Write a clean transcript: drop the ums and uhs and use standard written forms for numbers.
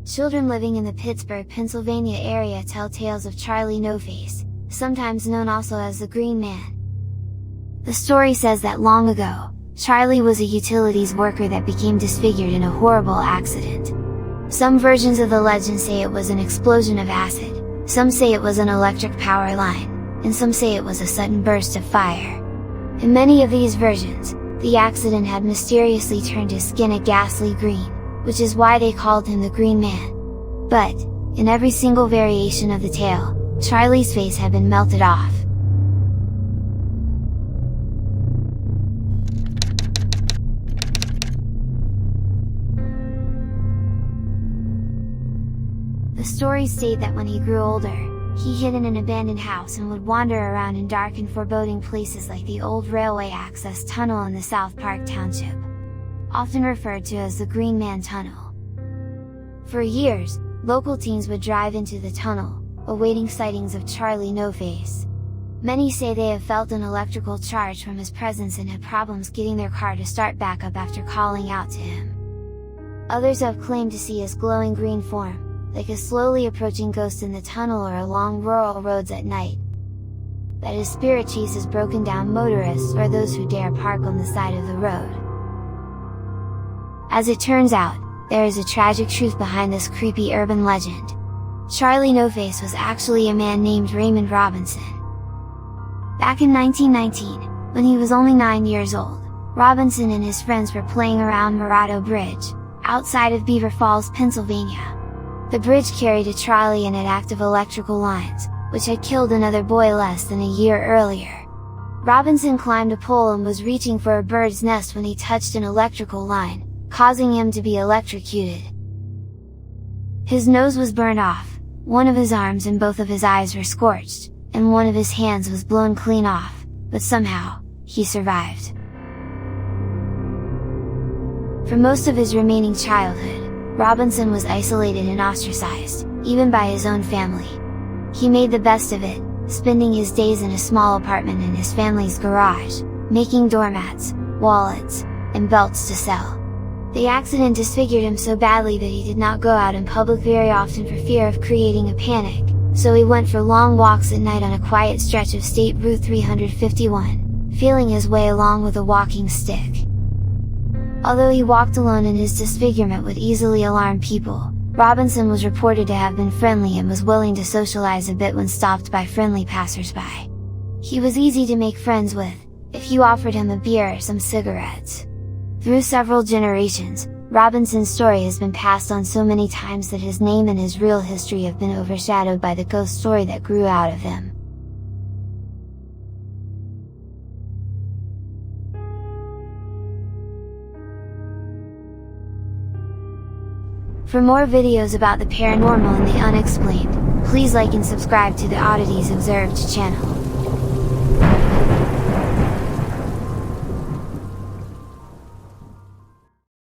Children living in the Pittsburgh, Pennsylvania area tell tales of Charlie No-Face, sometimes known also as the Green Man. The story says that long ago, Charlie was a utilities worker that became disfigured in a horrible accident. Some versions of the legend say it was an explosion of acid, some say it was an electric power line, and some say it was a sudden burst of fire. In many of these versions, the accident had mysteriously turned his skin a ghastly green, which is why they called him the Green Man. But, in every single variation of the tale, Charlie's face had been melted off. The stories state that when he grew older, he hid in an abandoned house and would wander around in dark and foreboding places like the old railway access tunnel in the South Park Township, often referred to as the Green Man Tunnel. For years, local teens would drive into the tunnel, awaiting sightings of Charlie No-Face. Many say they have felt an electrical charge from his presence and had problems getting their car to start back up after calling out to him. Others have claimed to see his glowing green form, like a slowly approaching ghost in the tunnel or along rural roads at night. That his spirit chases broken down motorists or those who dare park on the side of the road. As it turns out, there is a tragic truth behind this creepy urban legend. Charlie No-Face was actually a man named Raymond Robinson. Back in 1919, when he was only 9 years old, Robinson and his friends were playing around Murado Bridge, outside of Beaver Falls, Pennsylvania. The bridge carried a trolley and had active electrical lines, which had killed another boy less than a year earlier. Robinson climbed a pole and was reaching for a bird's nest when he touched an electrical line, causing him to be electrocuted. His nose was burned off, one of his arms and both of his eyes were scorched, and one of his hands was blown clean off, but somehow, he survived. For most of his remaining childhood, Robinson was isolated and ostracized, even by his own family. He made the best of it, spending his days in a small apartment in his family's garage, making doormats, wallets, and belts to sell. The accident disfigured him so badly that he did not go out in public very often for fear of creating a panic, so he went for long walks at night on a quiet stretch of State Route 351, feeling his way along with a walking stick. Although he walked alone and his disfigurement would easily alarm people, Robinson was reported to have been friendly and was willing to socialize a bit when stopped by friendly passersby. He was easy to make friends with, if you offered him a beer or some cigarettes. Through several generations, Robinson's story has been passed on so many times that his name and his real history have been overshadowed by the ghost story that grew out of him. For more videos about the paranormal and the unexplained, please like and subscribe to the Oddities Observed channel.